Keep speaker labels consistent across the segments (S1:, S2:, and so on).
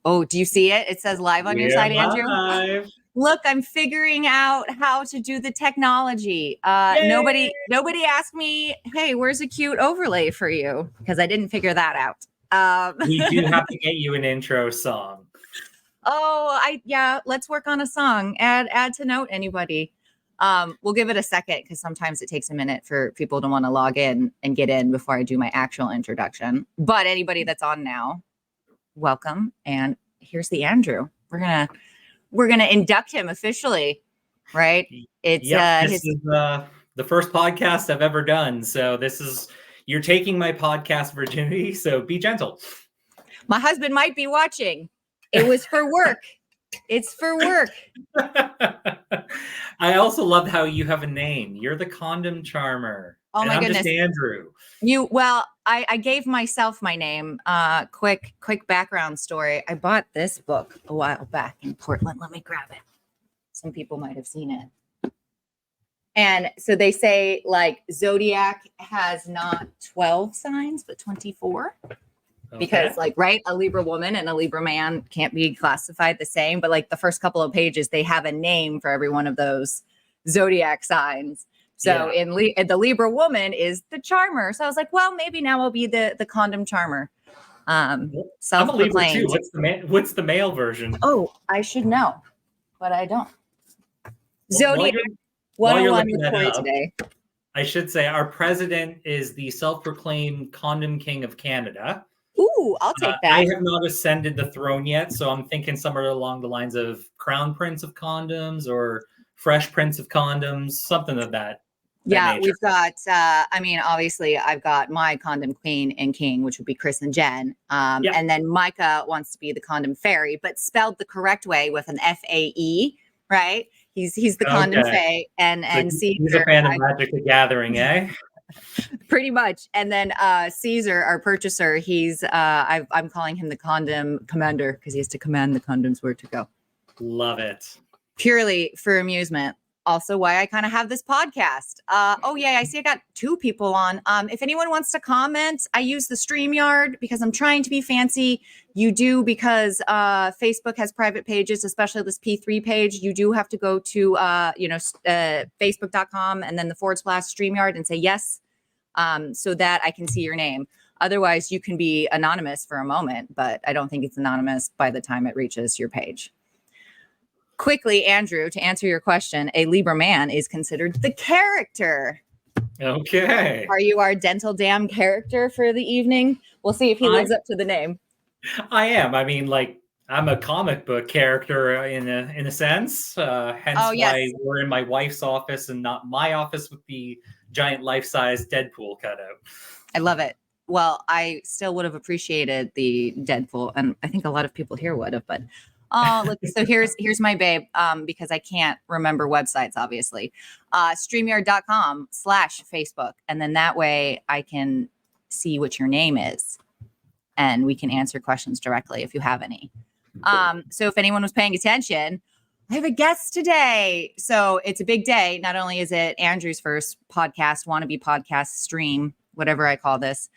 S1: Oh, do you see it? It says live on your side, Andrew.
S2: Live.
S1: Look, I'm figuring out how to do the technology. Nobody asked me, hey, where's a cute overlay for you? Because I didn't figure that out.
S2: We do have to get you an intro song.
S1: Let's work on a song. Add to note, anybody. We'll give it a second because sometimes it takes a minute for people to want to log in and get in before I do my actual introduction. But anybody that's on now, welcome. And here's the Andrew. We're gonna induct him officially, right?
S2: This is the first podcast I've ever done. So you're taking my podcast virginity. So be gentle.
S1: My husband might be watching. It was for work. It's for work.
S2: I also love how you have a name. You're the Condom Charmer.
S1: Oh my goodness,
S2: I'm just Andrew.
S1: I gave myself my name. Quick background story. I bought this book a while back in Portland. Let me grab it. Some people might have seen it. And so they say like Zodiac has not 12 signs, but 24. Because right, a Libra woman and a Libra man can't be classified the same. But like the first couple of pages, they have a name for every one of those Zodiac signs. So in the Libra woman is the charmer. So I was like, well, maybe now I'll be the condom charmer.
S2: I'm a Libra too. What's the male version?
S1: Oh, I should know, but I don't. Zodiac 101 with Tori today.
S2: I should say our president is the self-proclaimed condom king of Canada.
S1: Ooh, I'll take that.
S2: I have not ascended the throne yet, so I'm thinking somewhere along the lines of Crown Prince of Condoms or Fresh Prince of Condoms, something of that.
S1: Yeah, we've got, obviously I've got my condom queen and king, which would be Chris and Jen. And then Micah wants to be the condom fairy, but spelled the correct way with an F-A-E, right? He's the condom fae. And Caesar,
S2: he's a fan of Magic the Gathering, eh?
S1: Pretty much. And then Caesar, our purchaser, he's I'm calling him the condom commander because he has to command the condoms where to go.
S2: Love it.
S1: Purely for amusement. Also why I kind of have this podcast. I see I got 2 people on. If anyone wants to comment, I use the StreamYard because I'm trying to be fancy. You do because Facebook has private pages, especially this P3 page. You do have to go to facebook.com and then the / StreamYard and say yes, so that I can see your name. Otherwise, you can be anonymous for a moment, but I don't think it's anonymous by the time it reaches your page. Quickly, Andrew, to answer your question, a Libra man is considered the character.
S2: Okay.
S1: Are you our dental dam character for the evening? We'll see if he lives up to the name.
S2: I am. I mean, I'm a comic book character in a sense. Hence why we're in my wife's office and not my office with the giant life-size Deadpool cutout.
S1: I love it. Well, I still would have appreciated the Deadpool, and I think a lot of people here would have, but so here's my babe, because I can't remember websites, obviously. StreamYard.com/Facebook. And then that way I can see what your name is and we can answer questions directly if you have any. So if anyone was paying attention, I have a guest today. So it's a big day. Not only is it Andrew's first podcast, wannabe podcast stream, whatever I call this.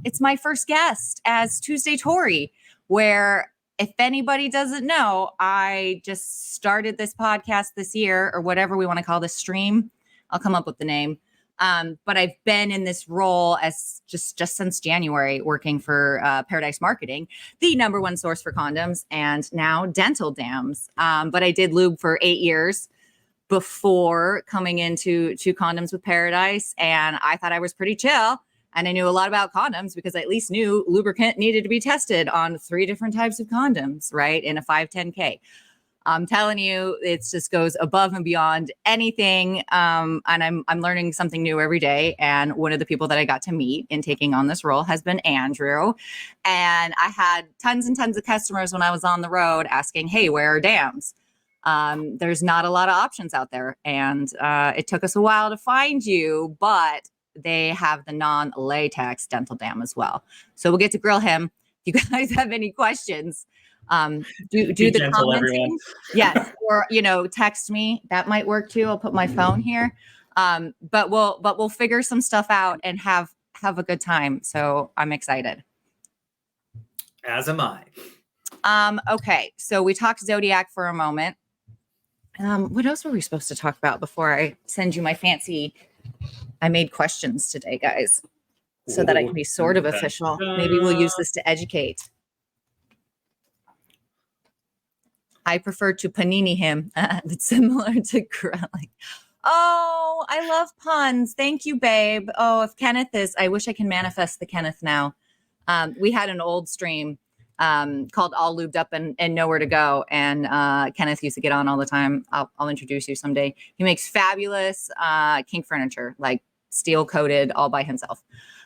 S1: It's my first guest as Tuesday Tori, where if anybody doesn't know, I just started this podcast this year, or whatever we want to call this stream. I'll come up with the name. But I've been in this role as just since January, working for Paradise Marketing, the #1 source for condoms, and now dental dams. But I did lube for 8 years before coming into Condoms with Paradise, and I thought I was pretty chill. And I knew a lot about condoms because I at least knew lubricant needed to be tested on 3 different types of condoms, right? In a 510K. I'm telling you, it just goes above and beyond anything. And I'm learning something new every day. And one of the people that I got to meet in taking on this role has been Andrew. And I had tons and tons of customers when I was on the road asking, hey, where are dams? There's not a lot of options out there. And it took us a while to find you, but they have the non-latex dental dam as well. So we'll get to grill him. If you guys have any questions, do the commenting. Yes. Or, text me. That might work too. I'll put my phone here. But we'll figure some stuff out and have a good time. So I'm excited.
S2: As am I.
S1: Okay, so we talked Zodiac for a moment. What else were we supposed to talk about before I send you my fancy? I made questions today, guys, so that I can be sort of official. Maybe we'll use this to educate. I prefer to panini him. It's similar to growling. Oh, I love puns. Thank you, babe. Oh, if Kenneth is, I wish I can manifest the Kenneth now. We had an old stream called All Lubed Up and Nowhere to Go. And Kenneth used to get on all the time. I'll introduce you someday. He makes fabulous kink furniture, like steel coated all by himself.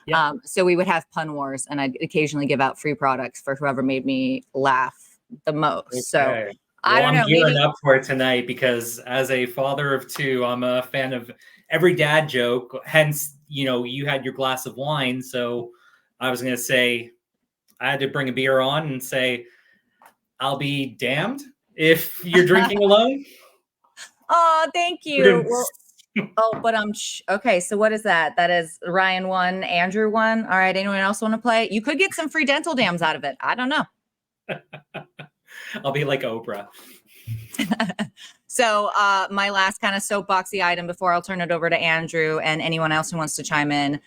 S1: Yep. So we would have pun wars, and I'd occasionally give out free products for whoever made me laugh the most. Okay. So I don't know.
S2: I'm gearing up for it tonight because as a father of two, I'm a fan of every dad joke. Hence, you had your glass of wine. So I was going to say, I had to bring a beer on and say, I'll be damned if you're drinking alone.
S1: Oh, thank you. But okay. So what is that? That is Ryan 1, Andrew 1. All right. Anyone else want to play? You could get some free dental dams out of it. I don't know.
S2: I'll be like Oprah.
S1: So my last kind of soapboxy item before I'll turn it over to Andrew and anyone else who wants to chime in.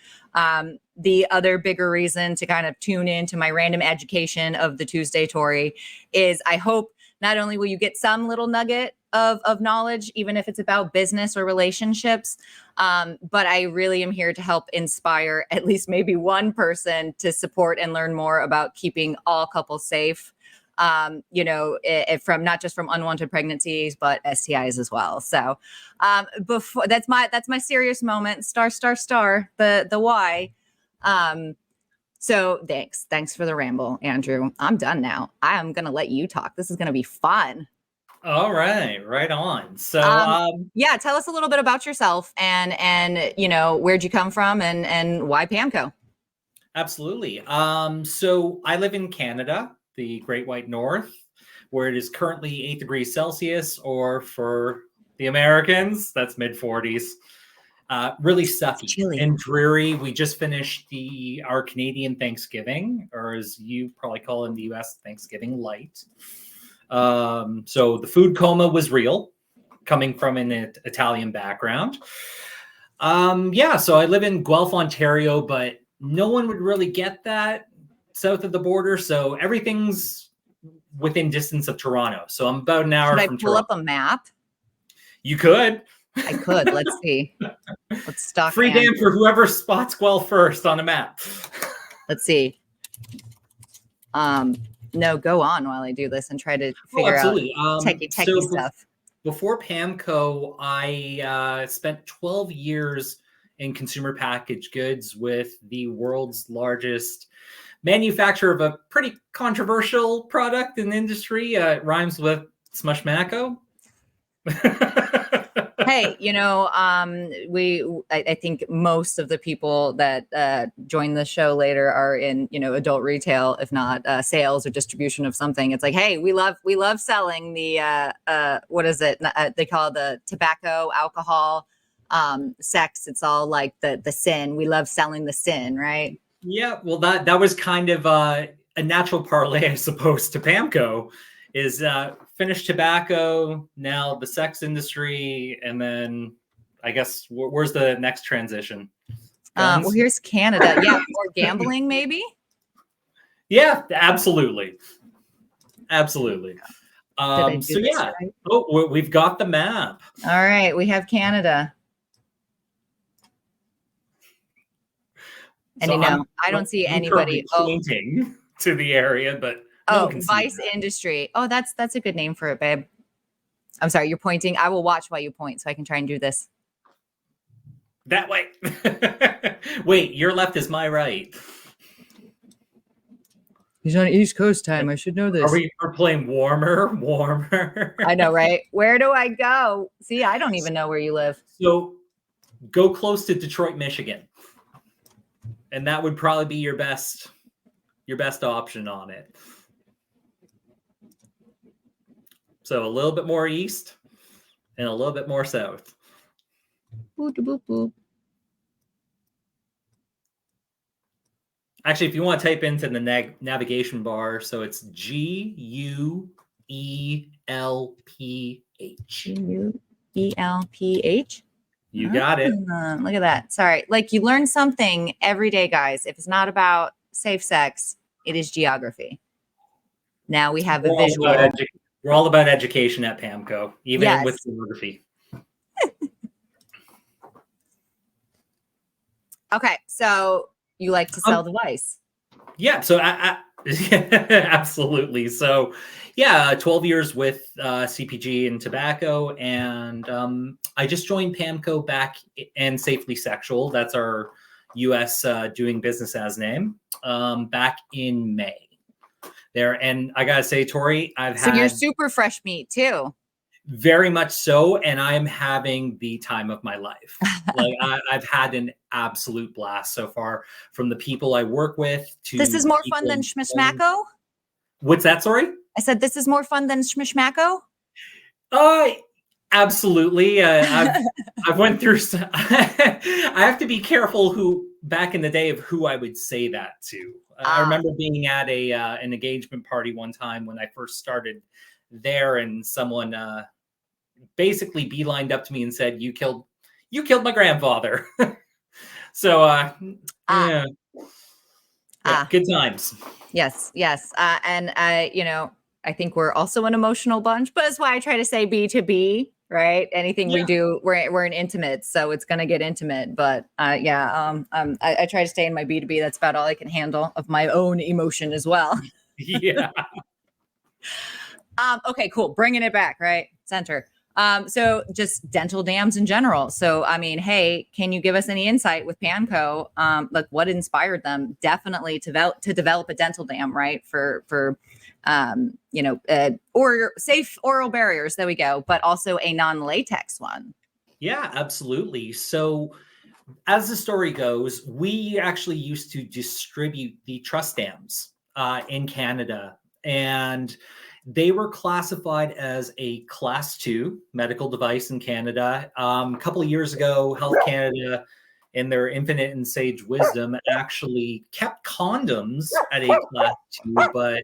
S1: The other bigger reason to kind of tune in to my random education of the Tuesday Tori is I hope not only will you get some little nugget of knowledge, even if it's about business or relationships, but I really am here to help inspire at least maybe one person to support and learn more about keeping all couples safe. From not just from unwanted pregnancies, but STIs as well. So before that's my serious moment. Star, the why. So thanks for the ramble, Andrew. I'm done now. I'm going to let you talk. This is going to be fun.
S2: All right. Right on. So,
S1: yeah, tell us a little bit about yourself and where'd you come from and why Pamco?
S2: Absolutely. So I live in Canada, the Great White North, where it is currently 8 degrees Celsius, or for the Americans, that's mid-40s. Really sucky and dreary. We just finished our Canadian Thanksgiving, or as you probably call it in the US, Thanksgiving light. So the food coma was real, coming from an Italian background. So I live in Guelph, Ontario, but no one would really get that south of the border. So everything's within distance of Toronto. So I'm about an hour from Toronto.
S1: Should I pull up a map?
S2: You could.
S1: I could. Let's see. Let's stalk.
S2: Free game for whoever spots Guelph first on a map.
S1: Let's see. No, go on while I do this and try to figure out techie stuff.
S2: Before Pamco, I spent 12 years in consumer packaged goods with the world's largest manufacturer of a pretty controversial product in the industry. It rhymes with Smushmacko.
S1: Hey, I think most of the people that join the show later are in, adult retail, if not sales or distribution of something. It's like, hey, we love selling the what is it? They call it the tobacco, alcohol, sex. It's all like the sin. We love selling the sin, right?
S2: Yeah, well, that was kind of a natural parlay, I suppose, to Pamco. Is finished tobacco, now the sex industry, and then I guess where's the next transition?
S1: Well, here's Canada. Yeah, more gambling, maybe.
S2: Yeah, absolutely. So yeah. Right? Oh, we've got the map.
S1: All right, we have Canada. And so I don't see anybody
S2: pointing to the area, but.
S1: Vice industry. Oh, that's a good name for it, babe. I'm sorry, you're pointing. I will watch while you point so I can try and do this.
S2: That way. Wait, your left is my right.
S1: He's on East Coast time. I should know this.
S2: Are playing warmer?
S1: I know, right? Where do I go? See, I don't even know where you live.
S2: So go close to Detroit, Michigan. And that would probably be your best option on it. So a little bit more east and a little bit more south.
S1: Boop, boop, boop.
S2: Actually, if you want to type into the navigation bar, so it's GUELPH.
S1: GUELPH.
S2: You got it.
S1: Look at that. Sorry. Like you learn something every day, guys. If it's not about safe sex, it is geography. Now we have a visual.
S2: We're all about education at PAMCO, even with geography.
S1: Okay. So you like to sell device.
S2: Yeah. So absolutely. So yeah, 12 years with CPG and tobacco. And I just joined PAMCO back and Safely Sexual. That's our US doing business as name back in May there. And I got to say, Tori,
S1: So you're super fresh meat too.
S2: Very much so. And I'm having the time of my life. Like I've had an absolute blast so far, from the people I work with to
S1: this is more fun than Schmishmacko.
S2: What's that? Sorry?
S1: I said, this is more fun than Schmishmacko.
S2: Absolutely. I've went through I have to be careful back in the day of who I would say that to. I remember being at an engagement party one time when I first started there, and someone basically beelined up to me and said, you killed my grandfather. So yeah, good times.
S1: Yes. And I think we're also an emotional bunch, but that's why I try to say B2B, right? Anything we do, we're an intimate, so it's gonna get intimate. But I try to stay in my B2B. That's about all I can handle of my own emotion as well.
S2: Yeah.
S1: Okay, cool. Bringing it back, right? Center. So just dental dams in general. So, I mean, hey, can you give us any insight with PAMCO? Like what inspired them definitely to develop a dental dam, right? For or safe oral barriers. There we go. But also a non-latex one.
S2: Yeah, absolutely. So as the story goes, we actually used to distribute the trust dams in Canada, and they were classified as a class 2 medical device in Canada. A couple of years ago, Health Canada, in their infinite and sage wisdom, actually kept condoms at a class 2, but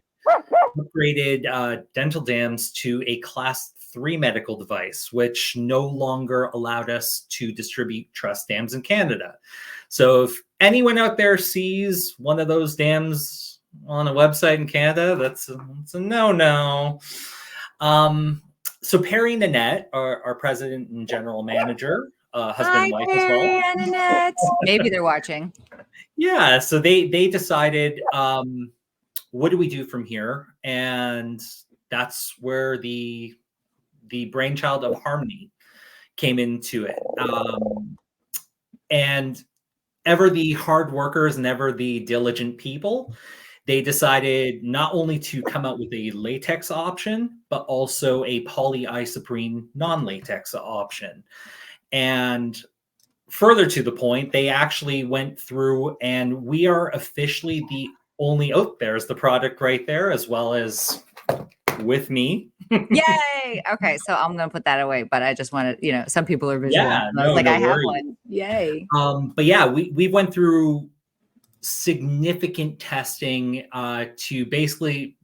S2: upgraded dental dams to a class 3 medical device, which no longer allowed us to distribute trust dams in Canada. So if anyone out there sees one of those dams on a website in Canada, that's a no-no. So Perry and Annette, our president and general manager, husband and wife as well.
S1: And Annette. Maybe they're watching.
S2: Yeah, so they decided, what do we do from here? And that's where the brainchild of Harmony came into it. And ever the hard workers and ever the diligent people, they decided not only to come out with a latex option, but also a polyisoprene non-latex option. And further to the point, they actually went through, and we are officially the only, there's the product right there, as well as with me.
S1: Yay. Okay, so I'm gonna put that away, but I just wanted, some people are visual.
S2: Yeah,
S1: I was like, I have one. Yay.
S2: But yeah, we went through significant testing to basically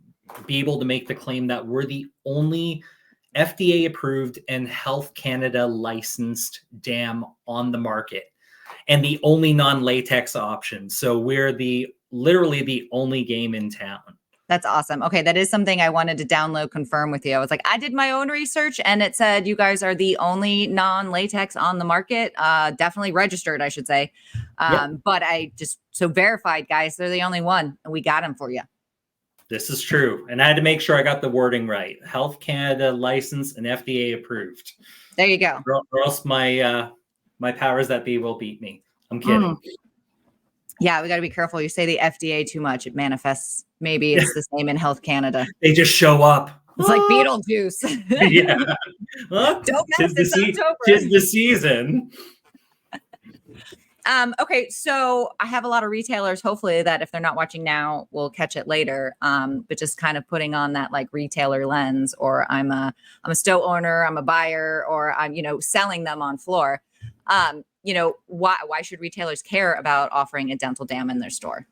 S2: be able to make the claim that we're the only FDA approved and Health Canada licensed dam on the market, and the only non-latex option. So we're literally the only game in town.
S1: That's awesome. Okay, that is something I wanted to confirm with you. I was like, I did my own research and it said you guys are the only non-latex on the market, definitely registered, I should say. But I just verified, guys, they're the only one, and we got them for you.
S2: This is true. And I had to make sure I got the wording right. Health Canada licensed and FDA approved.
S1: There you go.
S2: Or else my powers that be will beat me. I'm kidding.
S1: Yeah, we got to be careful. You say the FDA too much, it manifests. Maybe it's the same in Health Canada.
S2: They just show up.
S1: It's like Beetlejuice.
S2: Yeah. Well,
S1: don't mess this October.
S2: 'Tis the season.
S1: Okay, so I have a lot of retailers, hopefully, that if they're not watching now, will catch it later. But just kind of putting on that like retailer lens, or I'm a store owner, I'm a buyer, or I'm selling them on floor. Why should retailers care about offering a dental dam in their store?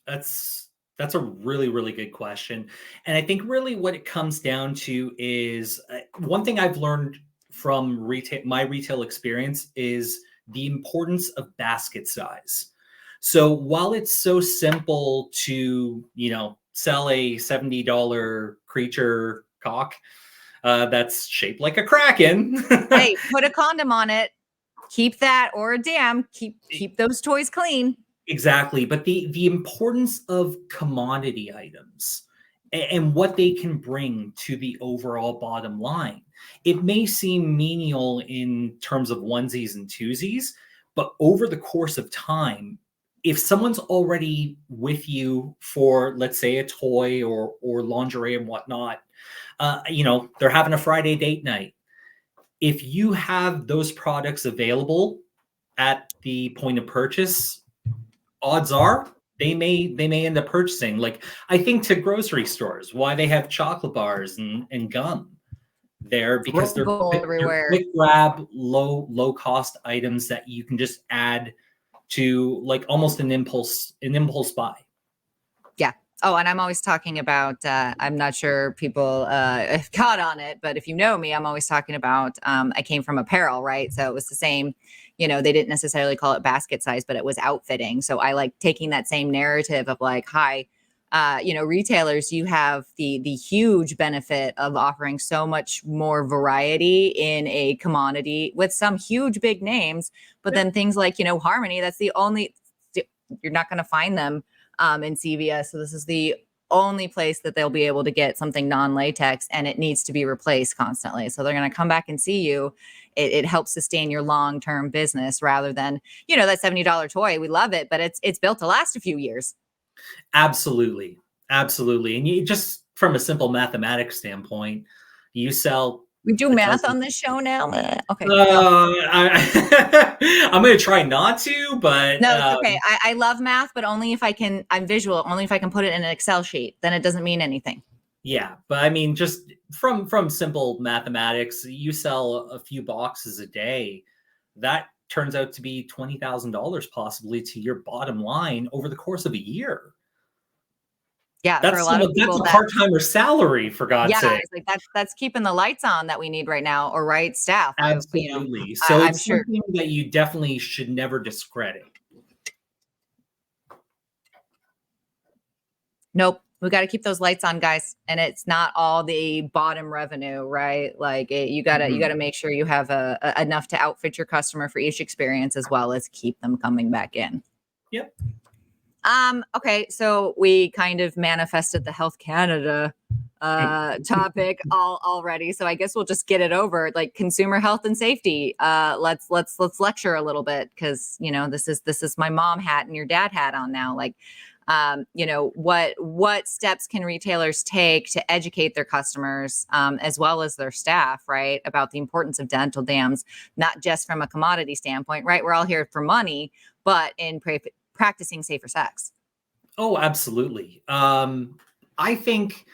S2: That's a really, really good question. And I think really what it comes down to is one thing I've learned from my retail experience is the importance of basket size. So while it's so simple to, sell a $70 creature cock that's shaped like a kraken.
S1: Hey, put a condom on it. Keep that, or a dam. Keep those toys clean.
S2: Exactly. But the importance of commodity items and what they can bring to the overall bottom line. It may seem menial in terms of onesies and twosies, but over the course of time, if someone's already with you for, let's say, a toy or lingerie and whatnot, they're having a Friday date night. If you have those products available at the point of purchase, odds are they may end up purchasing. Like, I think to grocery stores, why they have chocolate bars and gum there, because they're
S1: everywhere.
S2: quick grab, low cost items that you can just add to, like, almost an impulse buy.
S1: Yeah. Oh, and I'm always talking about, I'm not sure people have caught on it, but if you know me, I'm always talking about, I came from apparel, right? So it was the same, they didn't necessarily call it basket size, but it was outfitting. So I like taking that same narrative of like, hi, retailers, you have the huge benefit of offering so much more variety in a commodity with some huge big names, but then things like, Harmony, that's the only, you're not going to find them in CVS. So this is the only place that they'll be able to get something non-latex, and it needs to be replaced constantly. So they're going to come back and see you. It helps sustain your long-term business rather than, that $70 toy. We love it, but it's built to last a few years.
S2: Absolutely. Absolutely. And you just, from a simple mathematics standpoint, you sell.
S1: We do math on this show now. Okay.
S2: I'm going to try not to, but
S1: no, it's okay. I love math, but only if I can. I'm visual. Only if I can put it in an Excel sheet. Then it doesn't mean anything.
S2: Yeah, but I mean, just from simple mathematics, you sell a few boxes a day. That turns out to be $20,000 possibly to your bottom line over the course of a year.
S1: Yeah,
S2: that's
S1: for a lot of people,
S2: that's a part-timer salary, for God's sake.
S1: Like that's keeping the lights on that we need right now, or right staff.
S2: Absolutely. So it's something that you definitely should never discredit.
S1: Nope. We got to keep those lights on, guys. And it's not all the bottom revenue, right? Like you gotta make sure you have enough to outfit your customer for each experience, as well as keep them coming back in.
S2: Yep.
S1: Okay. So we kind of manifested the Health Canada topic already. So I guess we'll just get it over, like consumer health and safety. Let's lecture a little bit, because, this is my mom hat and your dad hat on now. Like, what steps can retailers take to educate their customers, as well as their staff, right, about the importance of dental dams, not just from a commodity standpoint, right? We're all here for money, but in practicing safer sex.
S2: Oh, absolutely. I think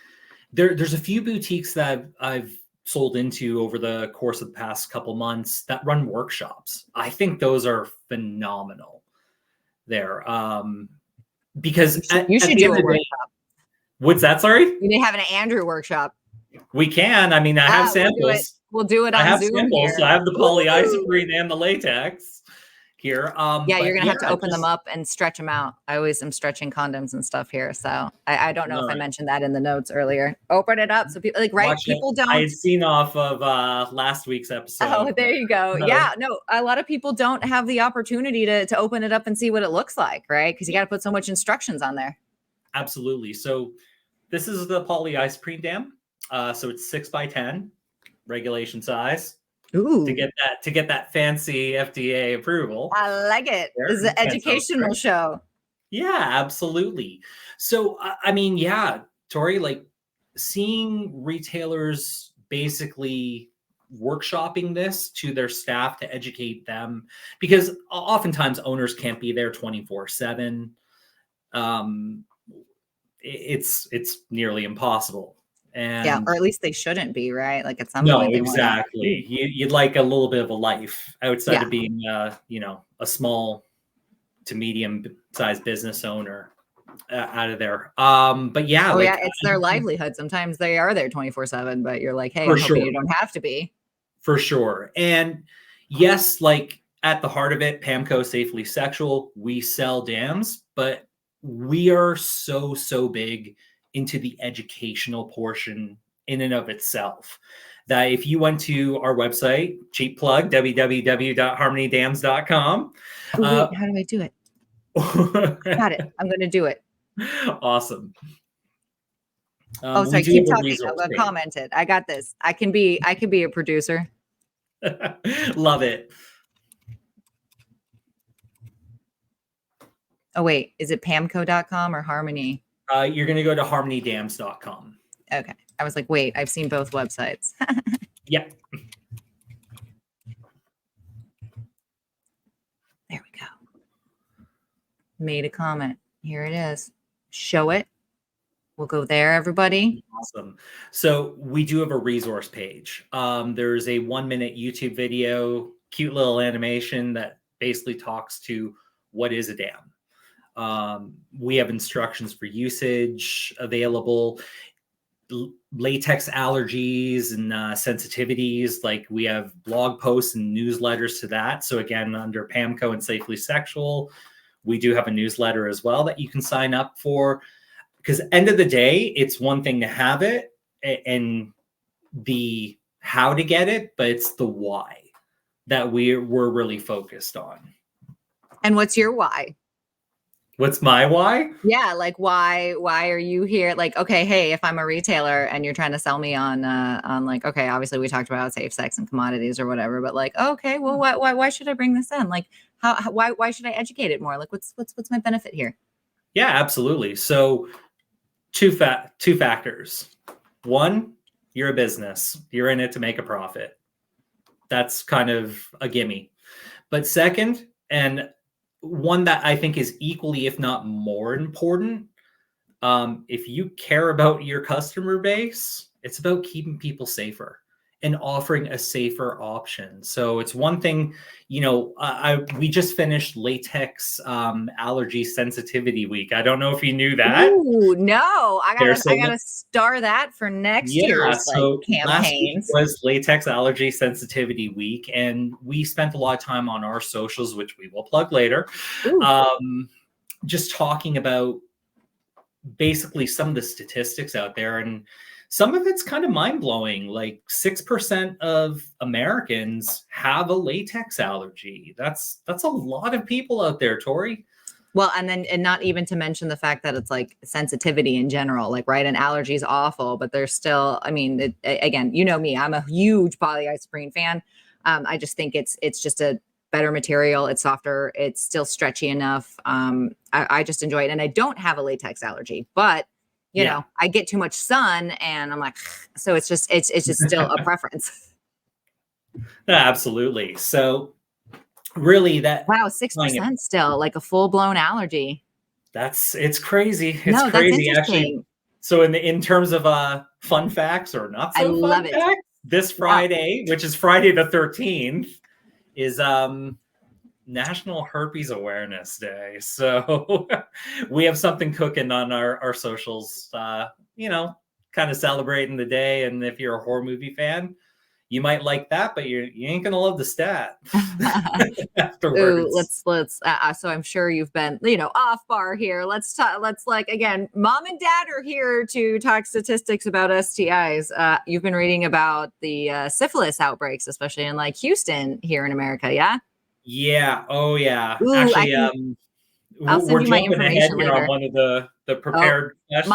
S2: there's a few boutiques that I've sold into over the course of the past couple months that run workshops. I think those are phenomenal there. Because
S1: you should do a workshop.
S2: What's that? Sorry?
S1: We may have an Andrew workshop.
S2: We can. I mean, I have samples.
S1: We'll do it on Zoom.
S2: I have samples.
S1: Here.
S2: So I have the polyisoprene and the latex here.
S1: Yeah, you're gonna have to open them up and stretch them out. I always am stretching condoms and stuff here, so I don't know if I mentioned that in the notes earlier. Open it up so people people don't.
S2: I had seen off of last week's episode.
S1: Oh, there you go. Yeah, no, a lot of people don't have the opportunity to open it up and see what it looks like, right? Because you got to put so much instructions on there.
S2: Absolutely. So this is the polyisoprene dam. So it's 6x10 regulation size.
S1: Ooh.
S2: To get that fancy FDA approval.
S1: I like it. This is an educational show.
S2: Yeah, absolutely. So I mean, yeah, Tori, like seeing retailers basically workshopping this to their staff to educate them, because oftentimes owners can't be there 24/7. It's nearly impossible. And
S1: yeah, or at least they shouldn't be, right? Like at some point.
S2: No, exactly. You'd like a little bit of a life outside of being, a small to medium sized business owner. out of there. But yeah,
S1: Oh
S2: like
S1: yeah, it's their livelihood. Sometimes they are there 24/7, but you're like, hey,
S2: for
S1: I'm hoping
S2: sure,
S1: you don't have to be.
S2: for sure. And yes, like at the heart of it, Pamco Safely Sexual, we sell dams, but we are so big into the educational portion in and of itself. That if you went to our website, cheap plug, www.harmonydams.com.
S1: Oh, wait, how do I do it? Got it. I'm going to do it.
S2: Awesome.
S1: Oh,
S2: We
S1: sorry.
S2: do
S1: Keep
S2: have a
S1: talking.
S2: resource
S1: I'll
S2: page.
S1: comment it. I got this. I can be a producer.
S2: Love it.
S1: Oh, wait. Is it pamco.com or Harmony?
S2: You're going to go to harmonydams.com.
S1: Okay. I was like, wait, I've seen both websites.
S2: Yep.
S1: There we go. Made a comment. Here it is. Show it. We'll go there, everybody.
S2: Awesome. So we do have a resource page. There's a 1-minute YouTube video, cute little animation that basically talks to what is a dam. We have instructions for usage available, latex allergies and sensitivities. Like we have blog posts and newsletters to that. So again, under Pamco and Safely Sexual, we do have a newsletter as well that you can sign up for. Because end of the day, it's one thing to have it and the how to get it, but it's the why that we're really focused on.
S1: And what's your why?
S2: What's my why?
S1: Yeah, like why are you here? Like, okay, hey, if I'm a retailer and you're trying to sell me on like, okay, obviously we talked about safe sex and commodities or whatever, but like, okay, well, why should I bring this in? Like, why should I educate it more? Like, what's my benefit here?
S2: Yeah, absolutely. So two factors. One, you're a business. You're in it to make a profit. That's kind of a gimme. But second, and one that I think is equally, if not more important, if you care about your customer base, it's about keeping people safer and offering a safer option. So it's one thing, you know, we just finished latex allergy sensitivity week. I don't know if you knew that.
S1: Ooh, no, I gotta star that for next year's
S2: so
S1: like
S2: last week
S1: campaigns.
S2: was latex allergy sensitivity week, and we spent a lot of time on our socials, which we will plug later, just talking about basically some of the statistics out there, and some of it's kind of mind-blowing. Like 6% of Americans have a latex allergy. That's a lot of people out there, Tori.
S1: Well, and not even to mention the fact that it's like sensitivity in general, like, right. And allergy is awful, but there's still, I mean, again, you know me, I'm a huge polyisoprene fan. I just think it's just a better material. It's softer. It's still stretchy enough. I just enjoy it. And I don't have a latex allergy, but you know, I get too much sun and I'm like, so it's just still a preference.
S2: Absolutely. So really
S1: wow, 6% still, like a full-blown allergy.
S2: It's crazy.
S1: It's
S2: crazy actually. So in terms of fun facts or not so fun facts, this Friday, which is Friday the 13th, is National Herpes Awareness Day. So we have something cooking on our socials, you know, kind of celebrating the day. And if you're a horror movie fan, you might like that, but you ain't gonna love the stat afterwards.
S1: Ooh, let's so I'm sure you've been, you know, off bar here. Let's like, again, mom and dad are here to talk statistics about STIs. You've been reading about the syphilis outbreaks, especially in like Houston here in America.
S2: Yeah. Oh yeah.
S1: Ooh,
S2: actually,
S1: I'll send you my information later.
S2: On one of the prepared questions.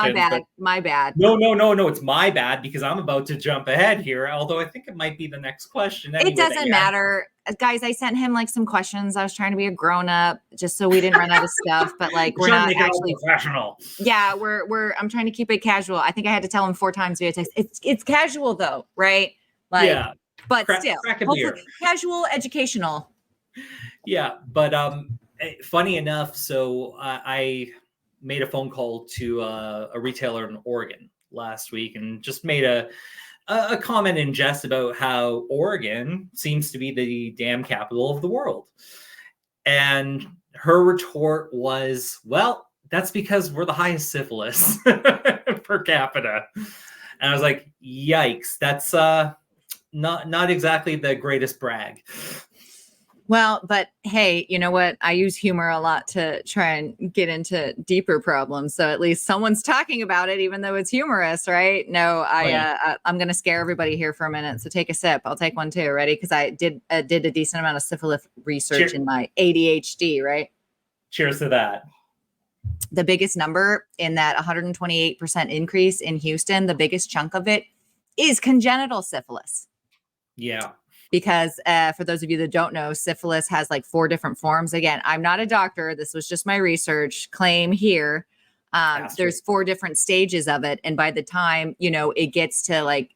S1: My bad.
S2: No, it's my bad because I'm about to jump ahead here. Although I think it might be the next question. Anyway,
S1: it doesn't matter. Guys, I sent him like some questions. I was trying to be a grown up just so we didn't run out of stuff, but like we're not actually
S2: professional.
S1: Yeah, I'm trying to keep it casual. I think I had to tell him 4 times via text. It's casual though, right? Like, yeah, but still hopefully casual, educational.
S2: Yeah, but funny enough, so I made a phone call to a retailer in Oregon last week and just made a comment in jest about how Oregon seems to be the dam capital of the world. And her retort was, well, that's because we're the highest syphilis per capita. And I was like, yikes, that's not exactly the greatest brag.
S1: Well, but hey, you know what? I use humor a lot to try and get into deeper problems. So at least someone's talking about it, even though it's humorous, right? No, I'm going to scare everybody here for a minute. So take a sip. I'll take one too. Ready? Because I did a decent amount of syphilis research in my ADHD, right?
S2: Cheers to that.
S1: The biggest number in that 128% increase in Houston, the biggest chunk of it is congenital syphilis.
S2: Yeah.
S1: Because for those of you that don't know, syphilis has like 4 different forms. Again, I'm not a doctor. This was just my research claim here. There's 4 different stages of it. And by the time, it gets to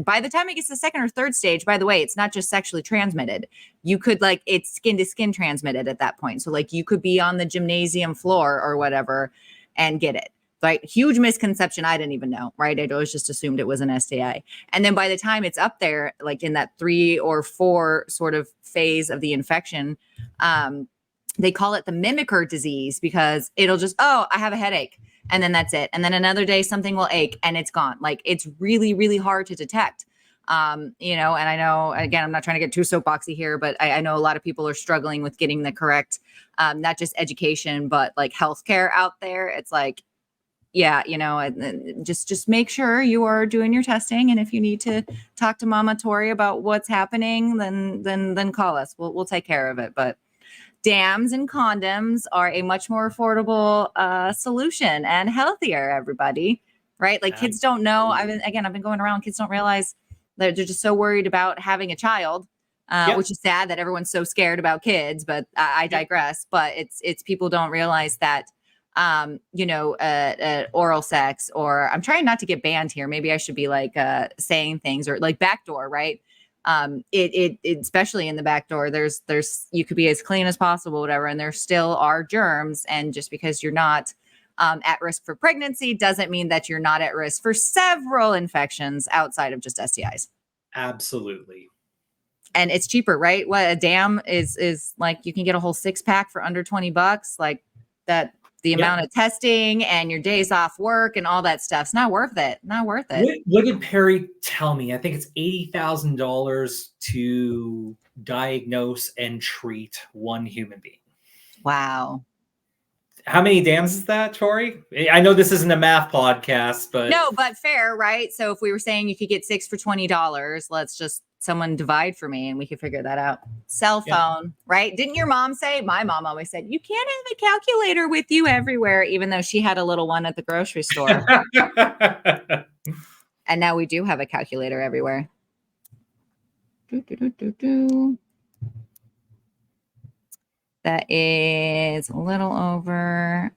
S1: by the time it gets to the 2nd or 3rd stage, by the way, it's not just sexually transmitted. You could it's skin to skin transmitted at that point. So you could be on the gymnasium floor or whatever and get it. Right. Huge misconception. I didn't even know. Right. I always just assumed it was an STI. And then by the time it's up there, in that 3 or 4 sort of phase of the infection, they call it the mimicker disease because it'll just, I have a headache. And then that's it. And then another day something will ache and it's gone. It's really, really hard to detect. And I know, again, I'm not trying to get too soapboxy here, but I know a lot of people are struggling with getting the correct, not just education, but healthcare out there. It's yeah, just make sure you are doing your testing. And if you need to talk to Mama Tori about what's happening, then call us. We'll take care of it. But dams and condoms are a much more affordable solution and healthier, everybody. Right? Kids don't know. I've been going around. Kids don't realize they're just so worried about having a child, which is sad that everyone's so scared about kids. But I digress. But it's people don't realize that oral sex, or I'm trying not to get banned here. Maybe I should be saying things or backdoor, right? It especially in the backdoor, there's you could be as clean as possible, whatever, and there still are germs. And just because you're not at risk for pregnancy doesn't mean that you're not at risk for several infections outside of just STIs.
S2: Absolutely.
S1: And it's cheaper, right? What a dam is you can get a whole 6-pack for under $20, that. The amount of testing and your days off work and all that stuff's not worth it. Not worth it.
S2: What did Perry tell me? I think it's $80,000 to diagnose and treat one human being.
S1: Wow.
S2: How many dams is that, Tori? I know this isn't a math podcast, but
S1: no, but fair, right? So if we were saying you could get 6 for $20, let's just someone divide for me and we can figure that out. Cell phone, right? Didn't your mom say? My mom always said, you can't have a calculator with you everywhere, even though she had a little one at the grocery store. And now we do have a calculator everywhere. That is a little over.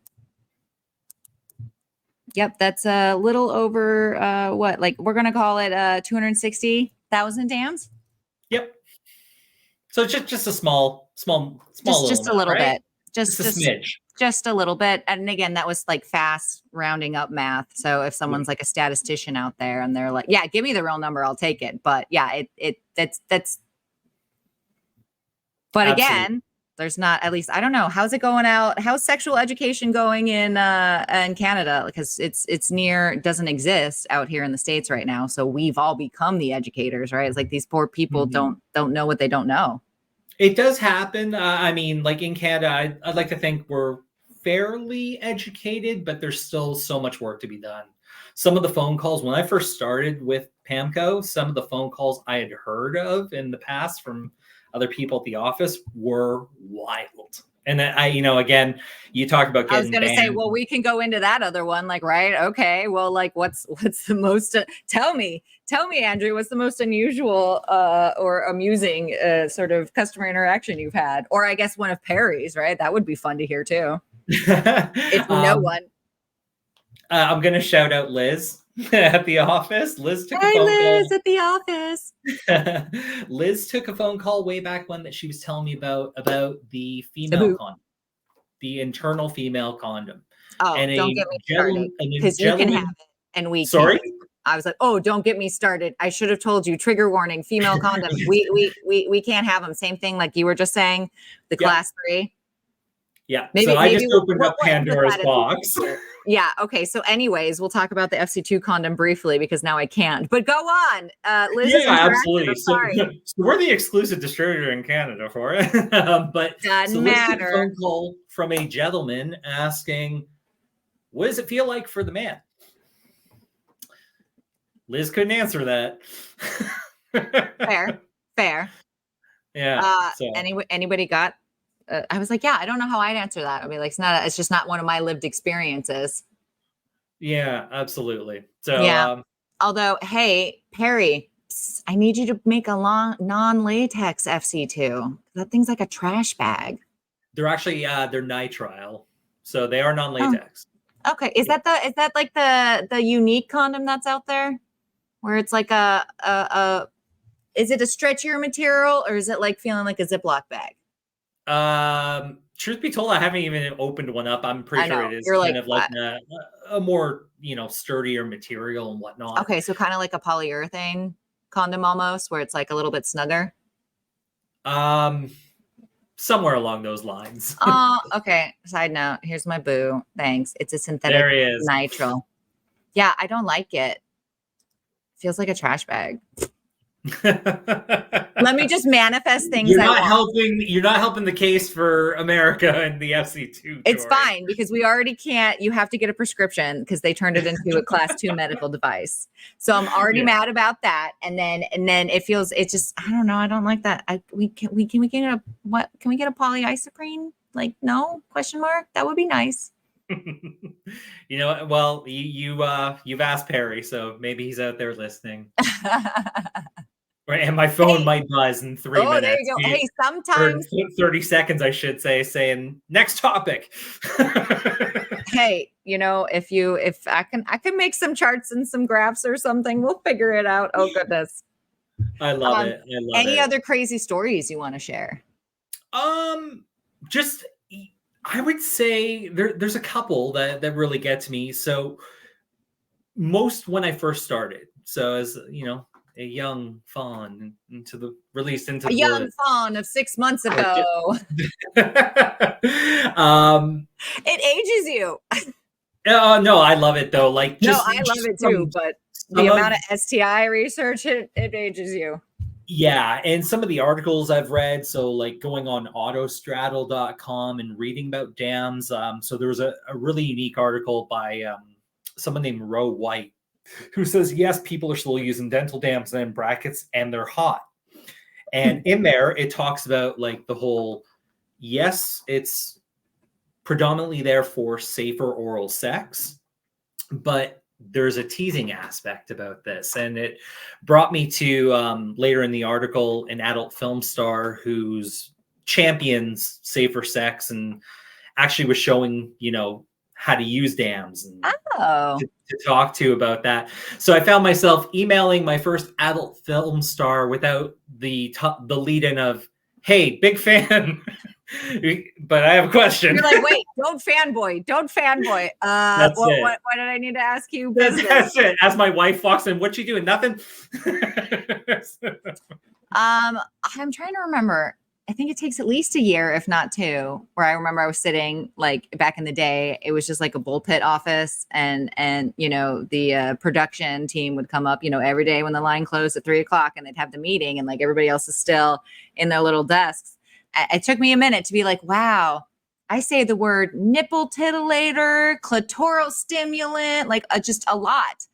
S1: Yep, that's a little over what? We're gonna call it 260,000 dams.
S2: Yep. So just a small, just
S1: a little
S2: right?
S1: bit, just
S2: a smidge,
S1: just a little bit. And again, that was fast rounding up math. So if someone's a statistician out there and they're like, yeah, give me the real number, I'll take it. But yeah, that's. But again, there's not, at least I don't know, how's it going out? How's sexual education going in Canada? Because it doesn't exist out here in the States right now. So we've all become the educators, right? It's these poor people don't know what they don't know.
S2: It does happen. I mean, in Canada, I'd like to think we're fairly educated, but there's still so much work to be done. Some of the phone calls, when I first started with PAMCO, some of the phone calls I had heard of in the past from other people at the office were wild. And then again, you talk about getting. I was
S1: going to say, well, we can go into that other one, right? Okay, well, what's the most? Tell me, Andrew, what's the most unusual or amusing sort of customer interaction you've had, or I guess one of Perry's, right? That would be fun to hear too. If no one.
S2: I'm going to shout out Liz at the office. Liz took a phone
S1: Liz
S2: call.
S1: At the office.
S2: Liz took a phone call way back when that she was telling me about the female condom, the internal female condom.
S1: Oh, and don't get me started, because you can have it and we
S2: Sorry?
S1: can't. I was like, oh, don't get me started. I should have told you, trigger warning, female condoms. we can't have them. Same thing like you were just saying, the class 3.
S2: Yeah.
S1: Maybe,
S2: so I just opened
S1: we'll
S2: up Pandora's box.
S1: Yeah. Okay. So, anyways, we'll talk about the FC2 condom briefly because now I can't. But go on. Liz is
S2: Absolutely. So,
S1: sorry.
S2: so we're the exclusive distributor in Canada for it. But
S1: Doesn't
S2: let's get a
S1: matter.
S2: phone call from a gentleman asking, "What does it feel like for the man?" Liz couldn't answer that.
S1: Fair.
S2: Yeah. So.
S1: Anybody got? I was like, yeah, I don't know how I'd answer that. I mean, like, it's just not one of my lived experiences.
S2: Yeah, absolutely. So,
S1: yeah. Although, hey, Perry, I need you to make a non-latex FC2. That thing's like a trash bag.
S2: They're actually they're nitrile, so they are non-latex.
S1: Oh. Okay, is that like the unique condom that's out there, where it's like a is it a stretchier material or is it like feeling like a Ziploc bag?
S2: Truth be told, I haven't even opened one up. I'm pretty sure it is kind of like a more, sturdier material and whatnot.
S1: Okay, so kind of like a polyurethane condom almost, where it's like a little bit snugger.
S2: Somewhere along those lines.
S1: Oh, okay. Side note, here's my boo. Thanks. It's a synthetic
S2: there he is.
S1: nitrile. Yeah, I don't like it. Feels like a trash bag. Let me just manifest things.
S2: You're not helping the case for America and the FC2.
S1: It's fine because we already can't. You have to get a prescription because they turned it into a class 2 medical device. So I'm already mad about that. And then it's just, I don't know. I don't like that. Can we get a polyisoprene? Like, no, question mark. That would be nice.
S2: Well, you've asked Perry, so maybe he's out there listening. Right, and my phone might buzz in 3 minutes.
S1: There you go. Hey, sometimes
S2: 30 seconds, I should say, saying next topic.
S1: Hey, if I can make some charts and some graphs or something, we'll figure it out. Oh goodness.
S2: I love it.
S1: Any other crazy stories you want to share?
S2: Just I would say there's a couple that really get to me. So most when I first started. So as a young fawn released into the
S1: young fawn of 6 months ago.
S2: It
S1: ages you.
S2: No, I love it though. I
S1: love it too. But the amount of STI research, it ages you.
S2: Yeah, and some of the articles I've read, so like going on autostraddle.com and reading about dams. So there was a really unique article by someone named Ro White, who says, yes, people are still using dental dams and brackets and they're hot. And in there, it talks about like the whole, yes, it's predominantly there for safer oral sex, but there's a teasing aspect about this. And it brought me to later in the article, an adult film star who's champions safer sex and actually was showing, how to use dams and to talk to about that. So I found myself emailing my first adult film star without the lead in of, hey, big fan. But I have a question.
S1: You're like, wait, don't fanboy. What did I need to ask you?
S2: That's it. As my wife walks in, what you doing? Nothing.
S1: I'm trying to remember. I think it takes at least a year, if not 2, where I remember I was sitting like back in the day, it was just like a bullpit office and the production team would come up, every day when the line closed at 3:00 and they'd have the meeting and like everybody else is still in their little desks. It took me a minute to be like, wow, I say the word nipple titillator, clitoral stimulant, like just a lot.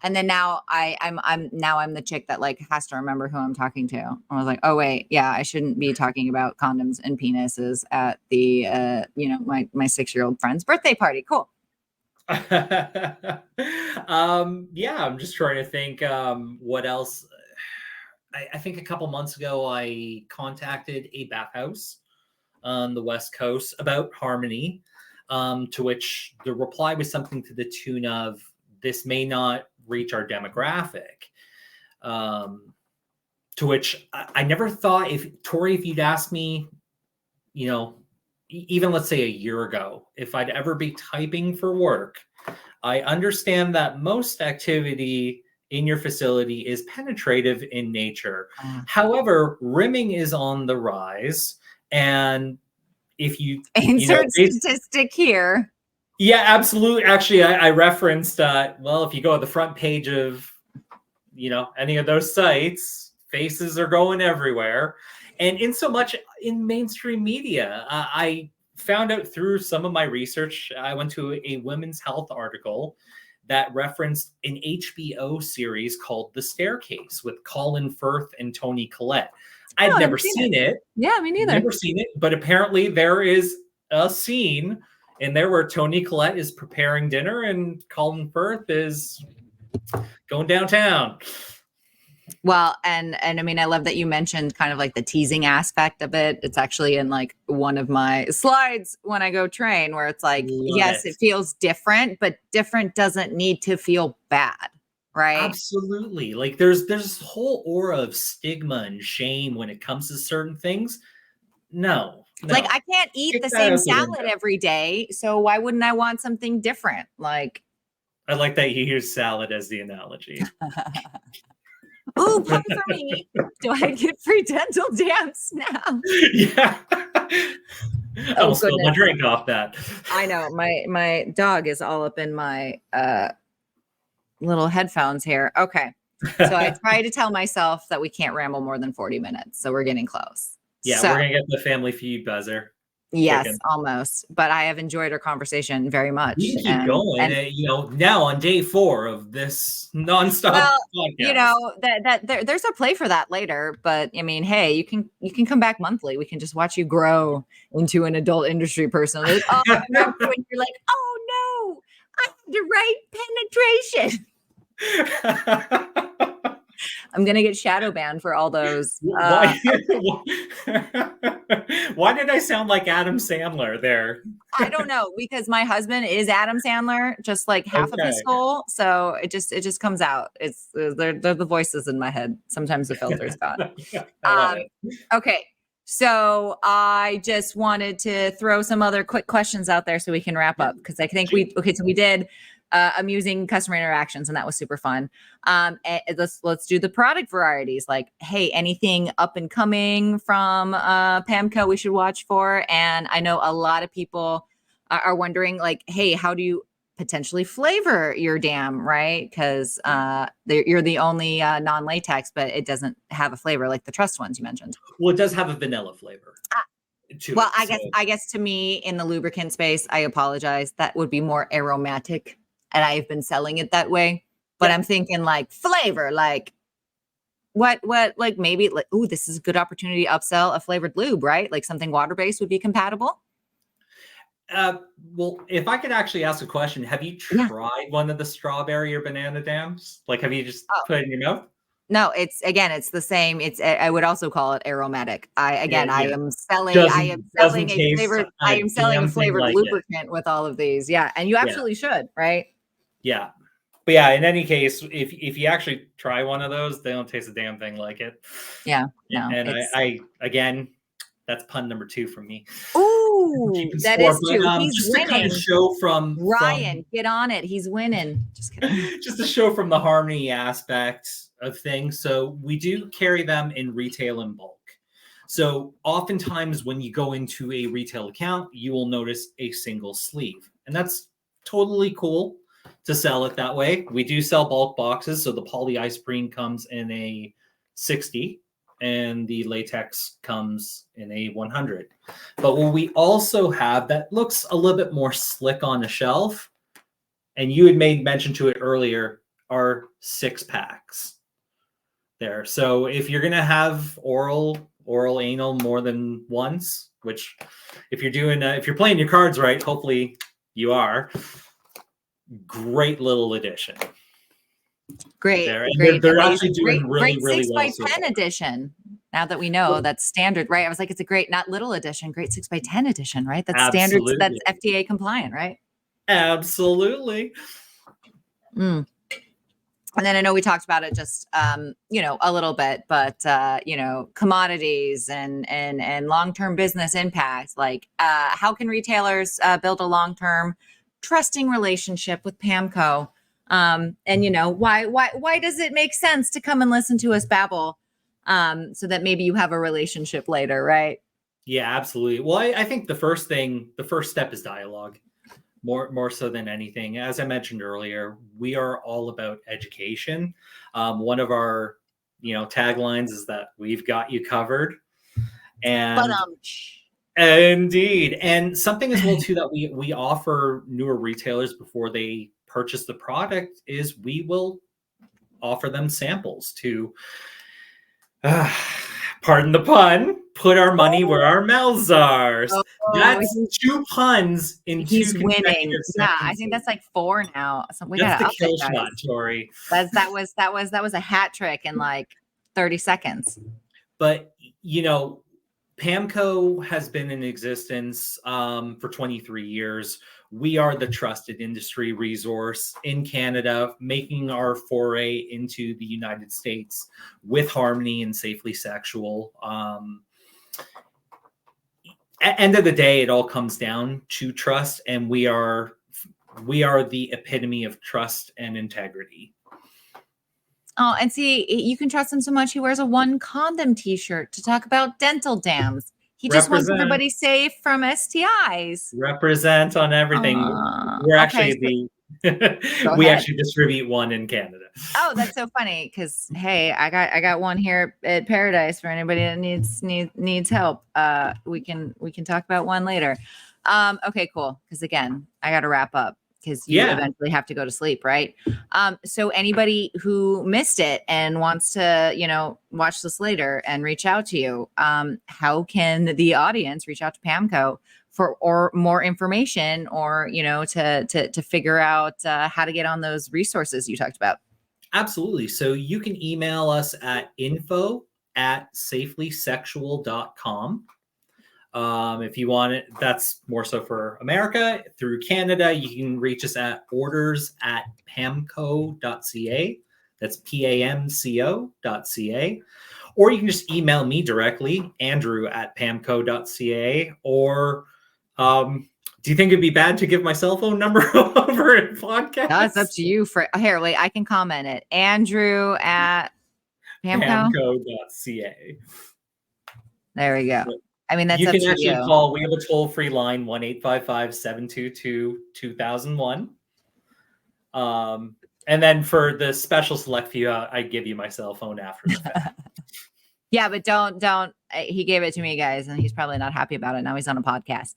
S1: And then now I'm the chick that like has to remember who I'm talking to. I was like, oh wait, yeah, I shouldn't be talking about condoms and penises at the my 6-year-old friend's birthday party. Cool.
S2: Yeah, I'm just trying to think what else. I think a couple months ago I contacted a bathhouse on the West Coast about Harmony, to which the reply was something to the tune of, this may not reach our demographic. To which I never thought, if you'd asked me, even let's say a year ago, if I'd ever be typing for work, I understand that most activity in your facility is penetrative in nature. However, rimming is on the rise, and if you
S1: insert statistic here.
S2: Yeah, absolutely. Actually, I referenced, well, if you go to the front page of, any of those sites, faces are going everywhere. And in so much in mainstream media, I found out through some of my research, I went to a women's health article that referenced an HBO series called The Staircase with Colin Firth and Toni Collette. I'd never seen it.
S1: Yeah, me neither.
S2: Never seen it, but apparently there is a scene in there where Toni Collette is preparing dinner and Colin Firth is going downtown.
S1: Well, and I mean, I love that you mentioned kind of like the teasing aspect of it. It's actually in like one of my slides when I go train, where it's like, yes, it feels different, but different doesn't need to feel bad, right?
S2: Absolutely. Like there's this whole aura of stigma and shame when it comes to certain things. No.
S1: Like I can't eat the same salad every day, so why wouldn't I want something different? Like,
S2: I like that you use salad as the analogy.
S1: Ooh, pun for me. Do I get free dental dams now?
S2: Yeah. I almost spilled my drink off that.
S1: I know. My dog is all up in my little headphones here. Okay. So I try to tell myself that we can't ramble more than 40 minutes. So we're getting close.
S2: Yeah, we're going to get the Family Feud buzzer.
S1: Yes, almost. But I have enjoyed our conversation very much.
S2: We can keep going. And, now on day 4 of this nonstop podcast.
S1: There's a play for that later. But I mean, hey, you can come back monthly. We can just watch you grow into an adult industry person. Like, oh, I remember when you're like, oh no, I have the right penetration. I'm gonna get shadow banned for all those.
S2: Why did I sound like Adam Sandler there?
S1: I don't know, because my husband is Adam Sandler, just like half of his soul. So it just comes out. They're the voices in my head. Sometimes the filter's gone. Okay. So I just wanted to throw some other quick questions out there so we can wrap up, because I think we did amusing customer interactions, and that was super fun. And let's do the product varieties. Like, hey, anything up and coming from Pamco we should watch for? And I know a lot of people are wondering, like, hey, how do you potentially flavor your dam, right? Because you're the only non-latex, but it doesn't have a flavor like the Trust ones you mentioned.
S2: Well, it does have a vanilla flavor.
S1: Well, I guess to me, in the lubricant space, I apologize, that would be more aromatic. And I've been selling it that way, but I'm thinking like flavor, like what, like maybe like, ooh, this is a good opportunity to upsell a flavored lube, right? Like something water-based would be compatible.
S2: Well, if I could actually ask a question, have you tried one of the strawberry or banana dams? Like, have you just put it in your mouth?
S1: No, it's the same. I would also call it aromatic. I am selling a flavored lubricant with all of these. Yeah. And you absolutely should, right?
S2: Yeah. But yeah, in any case, if you actually try one of those, they don't taste a damn thing like it.
S1: Yeah. No.
S2: And I again, that's pun number 2 from me.
S1: Ooh, that is 2. He's
S2: just
S1: winning.
S2: To kind of show from
S1: Ryan, get on it. He's winning. Just kidding.
S2: Just to show from the harmony aspect of things. So we do carry them in retail and bulk. So oftentimes when you go into a retail account, you will notice a single sleeve, and that's totally cool to sell it that way. We do sell bulk boxes. So the polyisoprene comes in a 60 and the latex comes in a 100. But what we also have that looks a little bit more slick on the shelf, and you had made mention to it earlier, are 6-packs there. So if you're going to have oral anal more than once, which if you're doing, if you're playing your cards right, hopefully you are, great little addition.
S1: Great.
S2: They're actually doing really, really
S1: 6x10 well edition. Now that we know that's standard, right? I was like, it's a great, not little edition, great 6x10 edition, right? That's standard. That's FDA compliant, right?
S2: Absolutely.
S1: And then I know we talked about it just, a little bit, but, commodities and long-term business impacts, like how can retailers build a long-term trusting relationship with Pamco? And why does it make sense to come and listen to us babble, so that maybe you have a relationship later, right?
S2: Yeah, absolutely. Well, I think the first step is dialogue, more so than anything. As I mentioned earlier, we are all about education. One of our, taglines is that we've got you covered,
S1: But
S2: and indeed, and something as well too that we offer newer retailers before they purchase the product is we will offer them samples to. Pardon the pun, put our money where our mouths are. That's two puns in
S1: he's
S2: two
S1: winning.
S2: consecutive
S1: Yeah,
S2: sentences.
S1: I think that's like 4 now. So we
S2: That's
S1: gotta
S2: the
S1: up
S2: kill
S1: it, guys.
S2: shot, Tori.
S1: That was a hat trick in like 30 seconds.
S2: But Pamco has been in existence for 23 years. We are the trusted industry resource in Canada, making our foray into the United States with Harmony and Safely Sexual. At end of the day, it all comes down to trust, and we are the epitome of trust and integrity.
S1: Oh, and see, you can trust him so much. He wears a one condom t-shirt to talk about dental dams. He just wants everybody safe from STIs.
S2: Represent on everything. We're actually we actually distribute one in Canada.
S1: Oh, that's so funny because hey, I got one here at Paradise for anybody that needs help. We can talk about one later. Okay, cool. Because again, I got to wrap up because you eventually have to go to sleep, right? So anybody who missed it and wants to, watch this later and reach out to you, how can the audience reach out to Pamco for more information or, to figure out how to get on those resources you talked about?
S2: Absolutely. So you can email us at info@safelysexual.com. If you want it, that's more so for America. Through Canada, you can reach us at orders@pamco.ca. That's PAMCO.ca. Or you can just email me directly, andrew@pamco.ca. Or do you think it'd be bad to give my cell phone number over in podcast?
S1: That's up to you. Here, wait, I can comment it.
S2: Andrew@pamco.ca.
S1: There we go. I mean, that's
S2: you
S1: up
S2: can
S1: to
S2: actually
S1: you.
S2: call. We have a toll-free line, 1-855-722-2001. And then for the special select few, I give you my cell phone after the fact.
S1: Yeah, but don't. He gave it to me, guys, and he's probably not happy about it. Now he's on a podcast.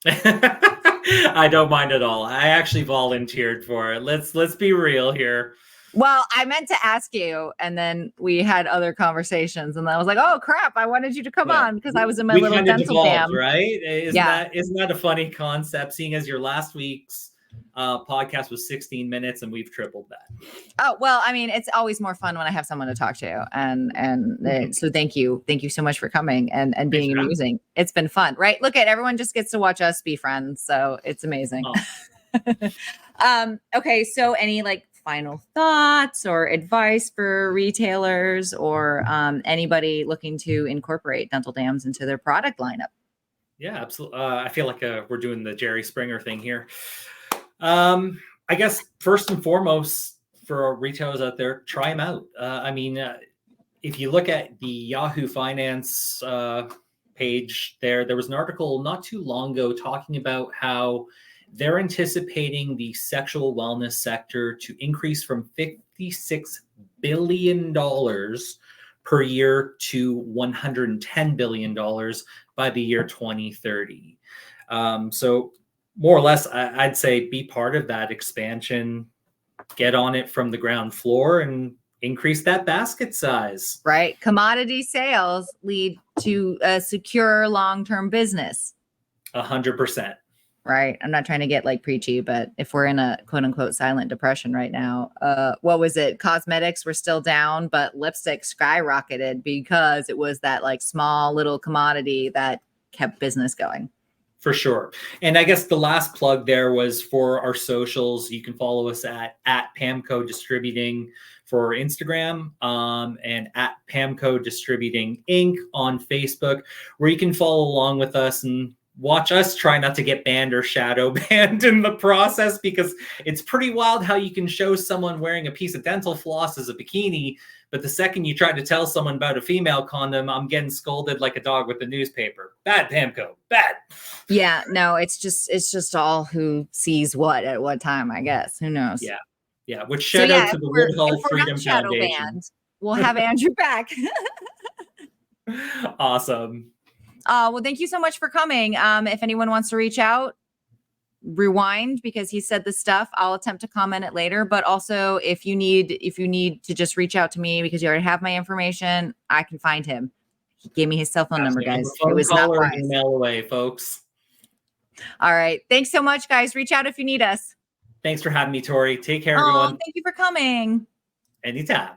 S2: I don't mind at all. I actually volunteered for it. Let's be real here.
S1: Well, I meant to ask you, and then we had other conversations, and I was like, "Oh crap! I wanted you to come on because I was in my little dental dam."
S2: Right? Isn't that a funny concept? Seeing as your last week's podcast was 16 minutes, and we've tripled that.
S1: Oh well, I mean, it's always more fun when I have someone to talk to, and so thank you so much for coming and being amusing. It's been fun, right? Look at everyone just gets to watch us be friends, so it's amazing. Oh. Okay, so any final thoughts or advice for retailers or anybody looking to incorporate dental dams into their product lineup?
S2: Yeah, absolutely. I feel like we're doing the Jerry Springer thing here. I guess first and foremost for our retailers out there, try them out. If you look at the Yahoo Finance page there was an article not too long ago talking about how they're anticipating the sexual wellness sector to increase from $56 billion per year to $110 billion by the year 2030. So more or less, I'd say be part of that expansion, get on it from the ground floor and increase that basket size.
S1: Right. Commodity sales lead to a secure long-term business.
S2: 100%.
S1: Right. I'm not trying to get preachy, but if we're in a quote unquote silent depression right now, what was it? Cosmetics were still down, but lipstick skyrocketed because it was that small little commodity that kept business going.
S2: For sure. And I guess the last plug there was for our socials. You can follow us at Pamco Distributing for Instagram, and at Pamco Distributing Inc. on Facebook, where you can follow along with us and watch us try not to get banned or shadow banned in the process, because it's pretty wild how you can show someone wearing a piece of dental floss as a bikini, but the second you try to tell someone about a female condom, I'm getting scolded like a dog with the newspaper. Bad, Pamco. Bad.
S1: Yeah, no, it's just all who sees what at what time, I guess. Who knows?
S2: Yeah. Yeah. Which shout out to the Woodhull Freedom Foundation.
S1: Banned, we'll have Andrew back.
S2: Awesome.
S1: Well, thank you so much for coming. If anyone wants to reach out, rewind, because he said this stuff. I'll attempt to comment it later. But also, if you need to just reach out to me because you already have my information, I can find him. He gave me his cell phone number, guys.
S2: It
S1: was not wise.
S2: Email away, folks.
S1: All right. Thanks so much, guys. Reach out if you need us.
S2: Thanks for having me, Tori. Take care, everyone.
S1: Thank you for coming.
S2: Anytime.